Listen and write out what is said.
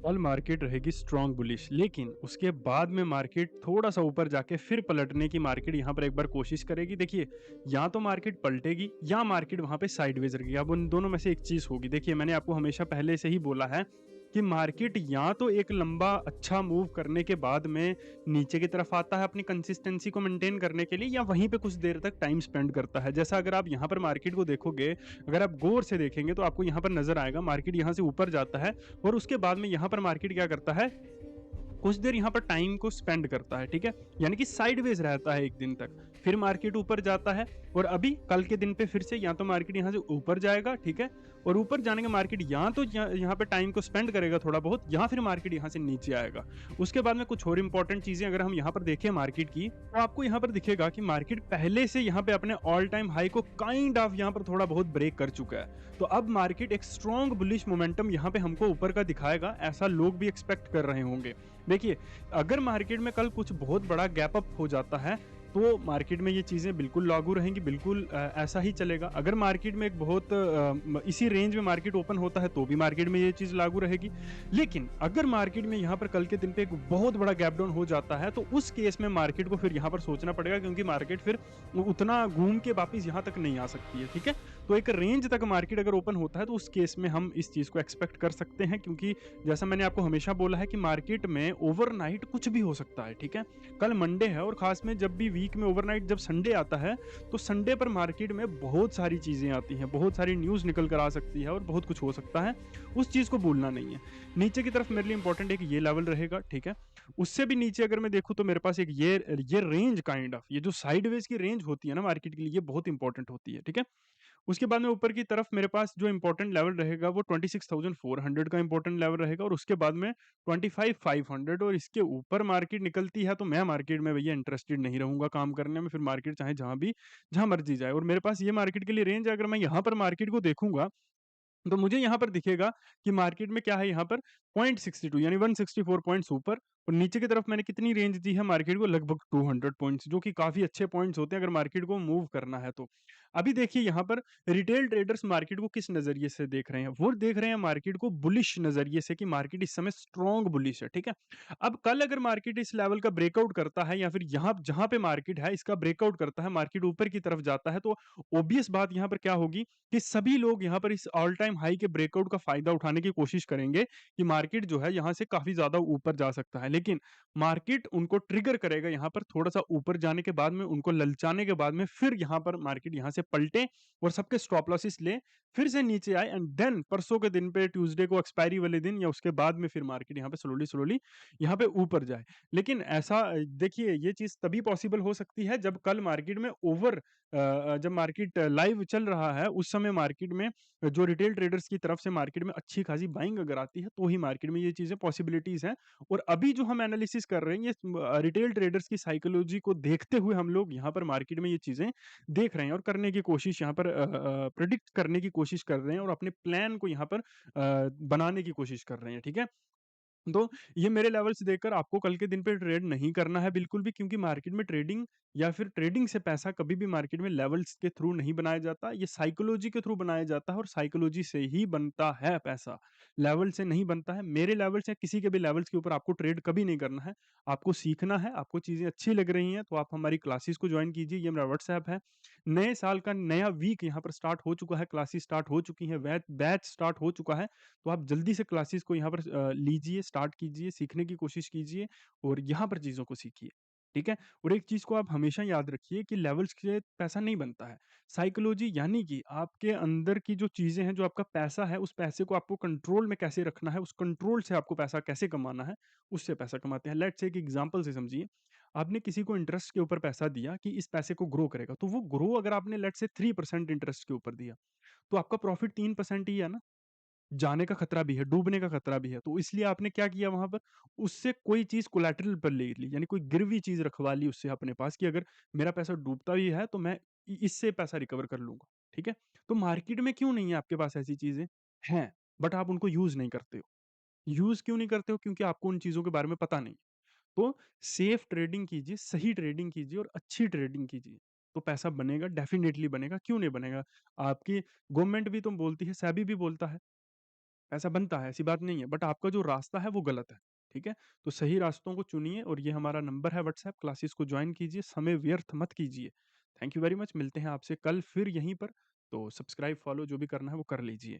All market रहेगी strong bullish, लेकिन उसके बाद में मार्केट थोड़ा-सा ऊपर जाके फिर पलटने की मार्केट यहाँ पर एक बार कोशिश करेगी। देखिए, या तो मार्केट पलटेगी या मार्केट वहाँ पे साइडवेज़ रहेगी। अब उन दोनों में से एक चीज़ होगी। देखिए, मैंने आपको हमेशा पहले से ही बोला है कि मार्केट या तो एक लंबा अच्छा मूव करने के बाद में नीचे की तरफ आता है अपनी कंसिस्टेंसी को मेंटेन करने के लिए, या वहीं पे कुछ देर तक टाइम स्पेंड करता है। जैसा अगर आप यहाँ पर मार्केट को देखोगे, अगर आप गौर से देखेंगे तो आपको यहाँ पर नज़र आएगा मार्केट यहाँ से ऊपर जाता है और उसके बाद में यहाँ पर मार्केट क्या करता है, कुछ देर यहाँ पर टाइम को स्पेंड करता है, ठीक है? यानी कि साइडवेज रहता है 1 दिन तक, फिर मार्केट ऊपर जाता है और अभी कल के दिन पे फिर से या तो मार्केट यहाँ से ऊपर जाएगा, ठीक है? और ऊपर जाने के मार्केट या तो यहाँ पे टाइम को स्पेंड करेगा थोड़ा बहुत, या फिर मार्केट यहाँ से नीचे आएगा। उसके बाद में कुछ और इंपॉर्टेंट चीज़ें अगर हम यहाँ पर देखें मार्केट की, तो आपको यहाँ पर दिखेगा कि मार्केट पहले से यहाँ पे अपने ऑल टाइम हाई को काइंड ऑफ यहाँ पर थोड़ा बहुत ब्रेक कर चुका है। तो अब मार्केट एक स्ट्रॉन्ग बुलिश मोमेंटम यहाँ पे हमको ऊपर का दिखाएगा, ऐसा लोग भी एक्सपेक्ट कर रहे होंगे। देखिए, अगर मार्केट में कल कुछ बहुत बड़ा गैप अप हो जाता है, तो मार्केट में ये चीज़ें बिल्कुल लागू रहेंगी, बिल्कुल ऐसा ही चलेगा। अगर मार्केट में एक बहुत इसी रेंज में मार्केट ओपन होता है, तो भी मार्केट में ये चीज़ लागू रहेगी। लेकिन अगर मार्केट में यहाँ पर कल के दिन पे एक बहुत बड़ा गैप डाउन हो जाता है, तो उस केस में मार्केट को फिर यहाँ पर सोचना पड़ेगा, क्योंकि मार्केट फिर उतना घूम के वापस यहाँ तक नहीं आ सकती है, ठीक है? तो एक रेंज तक मार्केट अगर ओपन होता है, तो उस केस में हम इस चीज़ को एक्सपेक्ट कर सकते हैं, क्योंकि जैसा मैंने आपको हमेशा बोला है कि मार्केट में ओवरनाइट कुछ भी हो सकता है, ठीक है? कल मंडे है और खास में जब भी वीक में ओवरनाइट जब संडे आता है, तो संडे पर मार्केट में बहुत सारी चीज़ें आती हैं, बहुत सारी न्यूज़ निकल कर आ सकती है और बहुत कुछ हो सकता है। उस चीज़ को भूलना नहीं है। नीचे की तरफ मेरे लिए इंपॉर्टेंट एक ये लेवल रहेगा, ठीक है? उससे भी नीचे अगर मैं देखूँ तो मेरे पास एक ये रेंज काइंड ऑफ, ये जो साइडवेज की रेंज होती है ना मार्केट के लिए, ये बहुत इंपॉर्टेंट होती है, ठीक है? उसके बाद में ऊपर की तरफ मेरे पास जो इंपॉर्टेंट लेवल रहेगा वो 26,400 का इंपॉर्टेंट लेवल रहेगा, और उसके बाद में 25,500, और इसके ऊपर मार्केट निकलती है तो मैं मार्केट में भैया इंटरेस्टेड नहीं रहूंगा काम करने में। फिर मार्केट चाहे जहां मर्जी जाए, और मेरे पास ये मार्केट के लिए रेंज है। अगर मैं यहाँ पर मार्केट को देखूंगा, तो मुझे यहाँ पर दिखेगा कि मार्केट में क्या है, यहाँ पर 0.62 यानी 164 पॉइंट्स ऊपर, और नीचे की तरफ मैंने कितनी रेंज दी है मार्केट को, लगभग 200 पॉइंट्स, जो कि काफी अच्छे पॉइंट्स होते हैं अगर मार्केट को मूव करना है तो। अभी देखिए यहाँ पर रिटेल ट्रेडर्स मार्केट को किस नजरिए से देख रहे हैं, वो देख रहे हैं मार्केट को बुलिश नजरिए से, कि मार्केट इस समय स्ट्रॉन्ग बुलिश है, ठीक है? अब कल अगर मार्केट इस लेवल का ब्रेकआउट करता है, या फिर यहाँ जहां पे मार्केट है इसका ब्रेकआउट करता है, मार्केट ऊपर की तरफ जाता है, तो ऑब्वियस बात यहाँ पर क्या होगी कि सभी लोग यहाँ पर इस ऑल टाइम हाई के ब्रेकआउट का फायदा उठाने की कोशिश करेंगे, कि मार्केट जो है यहाँ से काफी ज्यादा ऊपर जा सकता है। लेकिन मार्केट उनको ट्रिगर करेगा यहाँ पर, थोड़ा सा ऊपर जाने के बाद में, उनको ललचाने के बाद में, फिर यहाँ पर मार्केट यहाँ से पलटे और सबके स्टॉप लॉसेस ले, फिर से नीचे आए, एंड देन परसों के दिन पे, ट्यूसडे को एक्सपायरी वाले दिन, या उसके बाद में फिर मार्केट यहाँ पे स्लोली स्लोली यहाँ पे ऊपर जाए। लेकिन ऐसा देखिए, ये चीज तभी पॉसिबल हो सकती है जब कल मार्केट में जब मार्केट लाइव चल रहा है, उस समय मार्केट में जो रिटेल ट्रेडर्स की तरफ से मार्केट में अच्छी खासी बाइंग अगर आती है, तो ही मार्केट में ये चीजें पॉसिबिलिटीज हैं। और अभी जो हम एनालिसिस कर रहे हैं, ये रिटेल ट्रेडर्स की साइकोलॉजी को देखते हुए हम लोग यहाँ पर मार्केट में ये चीजें देख रहे हैं और करने की कोशिश यहाँ पर प्रिडिक्ट करने की कोशिश कर रहे हैं, और अपने प्लान को यहाँ पर बनाने की कोशिश कर रहे हैं, ठीक है? तो ये मेरे लेवल्स देखकर आपको कल के दिन पे ट्रेड नहीं करना है बिल्कुल भी, क्योंकि मार्केट में ट्रेडिंग या फिर ट्रेडिंग से पैसा कभी भी मार्केट में लेवल्स के थ्रू नहीं बनाया जाता, ये साइकोलॉजी के थ्रू बनाया जाता है, और साइकोलॉजी से ही बनता है पैसा, लेवल से नहीं बनता है। मेरे लेवल्स या किसी के भी लेवल्स के ऊपर आपको ट्रेड कभी नहीं करना है। आपको सीखना है, आपको चीजें अच्छी लग रही हैं तो आप हमारी क्लासेस को ज्वाइन कीजिए, ये मेरा व्हाट्सएप है। नए साल का नया वीक यहाँ पर स्टार्ट हो चुका है, क्लासेस स्टार्ट हो चुकी हैं, बैच स्टार्ट हो चुका है। तो आप जल्दी से क्लासेस को यहाँ पर लीजिए, स्टार्ट कीजिए, सीखने की कोशिश कीजिए, और यहाँ पर चीज़ों को सीखिए, ठीक है? और एक चीज़ को आप हमेशा याद रखिए कि लेवल्स से पैसा नहीं बनता है। साइकोलॉजी यानी कि आपके अंदर की जो चीज़ें हैं, जो आपका पैसा है, उस पैसे को आपको कंट्रोल में कैसे रखना है, उस कंट्रोल से आपको पैसा कैसे कमाना है, उससे पैसा कमाते हैं। लेट्स से एक एग्ज़ाम्पल से समझिए, आपने किसी को इंटरेस्ट के ऊपर पैसा दिया कि इस पैसे को ग्रो करेगा, तो वो ग्रो अगर आपने लेट्स से 3% इंटरेस्ट के ऊपर दिया, तो आपका प्रॉफिट 3% ही है ना? जाने का खतरा भी है, डूबने का खतरा भी है। तो इसलिए आपने क्या किया वहाँ पर, उससे कोई चीज़ कोलैटरल पर ले ली, यानी कोई गिरवी चीज़ रखवा ली उससे अपने पास, कि अगर मेरा पैसा डूबता भी है तो मैं इ इससे पैसा रिकवर कर लूँगा, ठीक है? तो मार्केट में क्यों नहीं है आपके पास ऐसी चीज़ें? हैं, बट आप उनको यूज़ नहीं करते हो। यूज़ क्यों नहीं करते हो? क्योंकि आपको उन चीज़ों के बारे में पता नहीं है। तो सेफ ट्रेडिंग कीजिए, सही ट्रेडिंग कीजिए और अच्छी ट्रेडिंग कीजिए। तो पैसा बनेगा, डेफ़िनिटली बनेगा, क्यों नहीं बनेगा? आपकी गवर्नमेंट भी तो बोलती है, सेबी भी बोलता है। ऐसा बनता है, ऐसी बात नहीं है, बट आपका जो रास्ता है वो गलत है, ठीक है? तो सही रास्तों को चुनिए और ये हमारा नंबर है व्हाट्सएप, क्लासेस को जॉइन कीजिए, समय व्यर्थ मत कीजिए। थैंक यू वेरी मच, मिलते हैं आपसे कल फिर यहीं पर, तो सब्सक्राइब, फॉलो जो भी करना है वो कर लीजिए।